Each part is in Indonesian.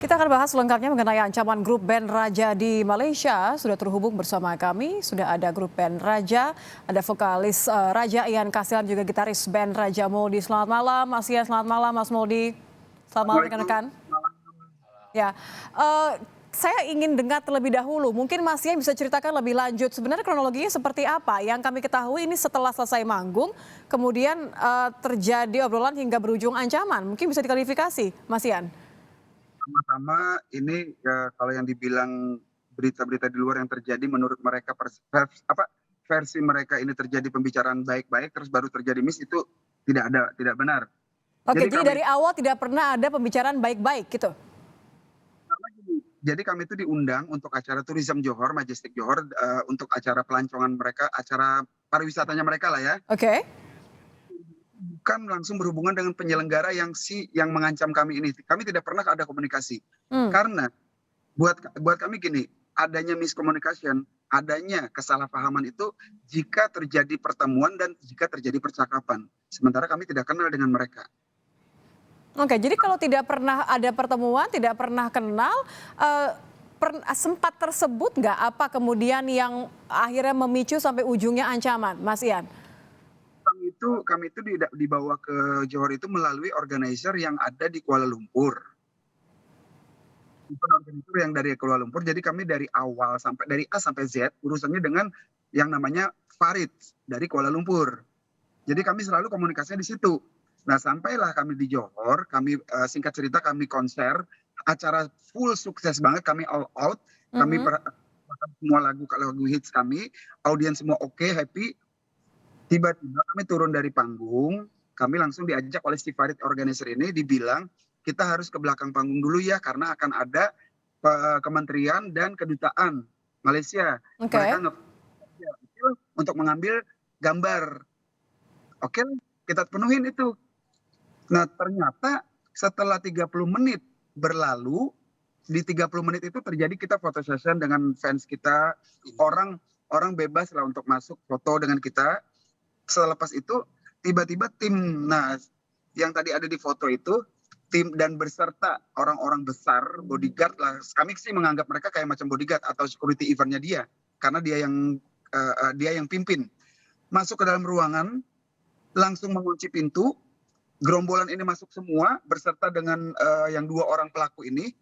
Kita akan bahas lengkapnya mengenai ancaman grup band Raja di Malaysia. Sudah terhubung bersama kami, sudah ada grup band Raja, ada vokalis Raja Ian Kasilan, juga gitaris band Raja Mouldie. Selamat malam Mas Ian, selamat malam Mas Mouldie. Selamat malam rekan-rekan. Ya, saya ingin dengar terlebih dahulu, mungkin Mas Ian bisa ceritakan lebih lanjut sebenarnya kronologinya seperti apa. Yang kami ketahui ini setelah selesai manggung, kemudian terjadi obrolan hingga berujung ancaman. Mungkin bisa diklarifikasi Mas Ian. Pertama ini kalau yang dibilang berita-berita di luar yang terjadi menurut mereka versi mereka ini terjadi pembicaraan baik-baik terus baru terjadi miss, itu tidak benar. Oke, jadi dari awal tidak pernah ada pembicaraan baik-baik gitu? Jadi kami itu diundang untuk acara Tourism Johor, Majestic Johor, untuk acara pelancongan mereka, acara pariwisatanya mereka lah ya. Oke. Bukan langsung berhubungan dengan penyelenggara yang mengancam kami ini. Kami tidak pernah ada komunikasi. Karena buat kami gini, adanya miscommunication, adanya kesalahpahaman itu jika terjadi pertemuan dan jika terjadi percakapan. Sementara kami tidak kenal dengan mereka. Oke, jadi kalau tidak pernah ada pertemuan, tidak pernah kenal, sempat tersebut nggak apa kemudian yang akhirnya memicu sampai ujungnya ancaman, Mas Ian? Kami itu dibawa ke Johor itu melalui organizer yang ada di Kuala Lumpur. Bukan organizer yang dari Kuala Lumpur, jadi kami dari awal dari A sampai Z urusannya dengan yang namanya Farid dari Kuala Lumpur. Jadi kami selalu komunikasinya di situ. Nah, sampailah kami di Johor, kami singkat cerita kami konser, acara full sukses banget, kami all out, kami semua lagu hits kami, audiens semua oke, happy. Tiba-tiba kami turun dari panggung, kami langsung diajak oleh si Farid organizer ini, dibilang kita harus ke belakang panggung dulu ya karena akan ada kementerian dan kedutaan Malaysia. Mereka untuk mengambil gambar. Oke, kita penuhin itu. Nah, ternyata setelah 30 menit berlalu, di 30 menit itu terjadi kita foto session dengan fans kita, orang bebas lah untuk masuk foto dengan kita. Selepas itu tiba-tiba timnas yang tadi ada di foto itu, tim dan berserta orang-orang besar, bodyguard lah, kami sih menganggap mereka kayak macam bodyguard atau security eventnya dia, karena dia yang pimpin, masuk ke dalam ruangan, langsung mengunci pintu, gerombolan ini masuk semua berserta dengan yang 2 orang pelaku ini,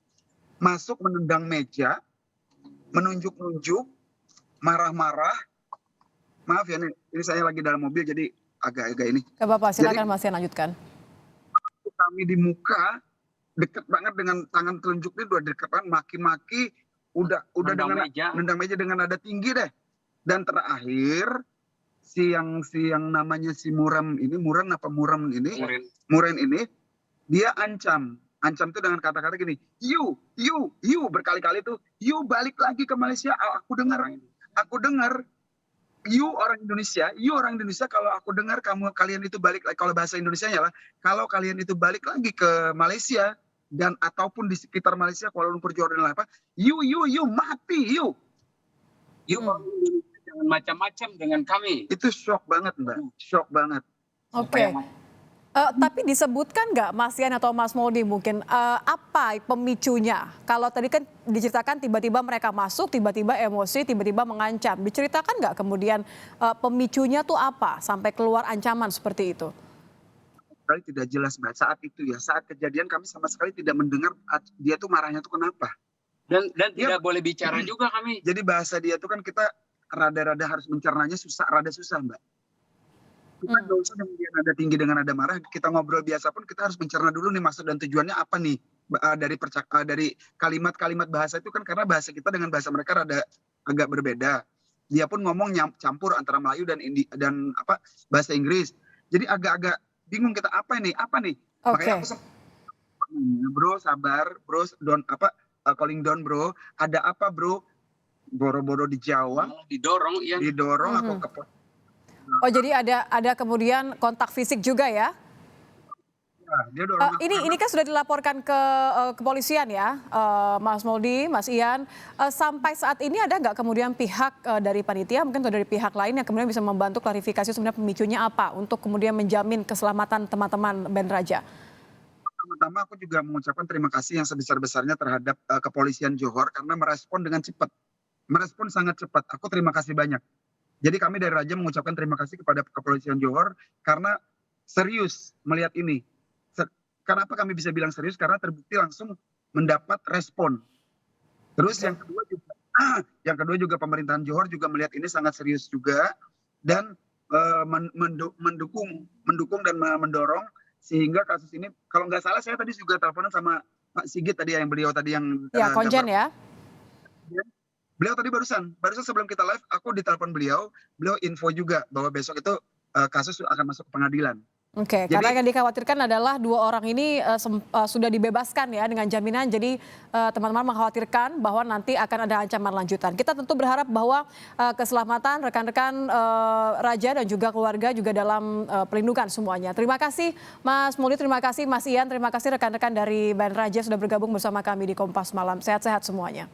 masuk menendang meja, menunjuk-nunjuk, marah-marah. Maaf ya, ini saya lagi dalam mobil jadi agak-agak ini. Gak apa-apa, silakan Mas Ian lanjutkan. Kami di muka deket banget dengan tangan telunjuknya, udah deket banget, maki-maki, udah dengan nendang meja dengan nada tinggi deh. Dan terakhir si yang namanya si Muren ini, dia ancam tuh dengan kata-kata gini, you berkali-kali tuh, you balik lagi ke Malaysia. Aku dengar you orang Indonesia, kalau aku dengar kalian itu balik lagi, kalau bahasa Indonesianya lah, kalau kalian itu balik lagi ke Malaysia dan ataupun di sekitar Malaysia, Kuala Lumpur, Johor dan apa, you mati, you jangan macam-macam dengan kami. Itu shock banget Mbak, shock banget. Oke. Tapi disebutkan nggak Mas Ian atau Mas Mouldie mungkin apa pemicunya? Kalau tadi kan diceritakan tiba-tiba mereka masuk, tiba-tiba emosi, tiba-tiba mengancam. Diceritakan nggak kemudian pemicunya tuh apa sampai keluar ancaman seperti itu? Sekali tidak jelas Mbak, saat itu ya, saat kejadian kami sama sekali tidak mendengar dia tuh marahnya tuh kenapa. Dan tidak boleh bicara juga kami. Jadi bahasa dia tuh kan kita rada-rada harus mencernanya rada susah Mbak. Kita nggak usah dengan dia nada tinggi dengan nada marah, kita ngobrol biasa pun kita harus mencerna dulu nih maksud dan tujuannya apa nih dari kalimat-kalimat bahasa itu kan, karena bahasa kita dengan bahasa mereka rada agak berbeda. Dia pun ngomong campur antara Melayu dan bahasa Inggris. Jadi agak-agak bingung kita apa nih? Makanya aku bro sabar, bro calling down bro. Ada apa bro? Boro-boro dijawab, didorong aku ke. Oh, jadi ada kemudian kontak fisik juga ya? Ini kan sudah dilaporkan ke kepolisian ya, Mas Mouldie, Mas Ian. Sampai saat ini ada nggak kemudian pihak dari panitia mungkin atau dari pihak lain yang kemudian bisa membantu klarifikasi sebenarnya pemicunya apa untuk kemudian menjamin keselamatan teman-teman band Raja? pertama aku juga mengucapkan terima kasih yang sebesar-besarnya terhadap kepolisian Johor karena merespon dengan cepat. Merespon sangat cepat. Aku terima kasih banyak. Jadi kami dari Raja mengucapkan terima kasih kepada kepolisian Johor karena serius melihat ini. Kenapa kami bisa bilang serius? Karena terbukti langsung mendapat respon. Terus yang kedua juga pemerintahan Johor juga melihat ini sangat serius juga dan mendukung dan mendorong sehingga kasus ini, kalau nggak salah saya tadi juga teleponan sama Pak Sigit tadi yang beliau tadi yang Ya, Konjen ya. Beliau tadi barusan sebelum kita live aku ditelepon beliau info juga bahwa besok itu kasus akan masuk ke pengadilan. Oke, karena yang dikhawatirkan adalah 2 orang ini sudah dibebaskan ya dengan jaminan. Jadi teman-teman mengkhawatirkan bahwa nanti akan ada ancaman lanjutan. Kita tentu berharap bahwa keselamatan rekan-rekan Raja dan juga keluarga juga dalam perlindungan semuanya. Terima kasih Mas Muli, terima kasih Mas Ian, terima kasih rekan-rekan dari Band Raja sudah bergabung bersama kami di Kompas Malam. Sehat-sehat semuanya.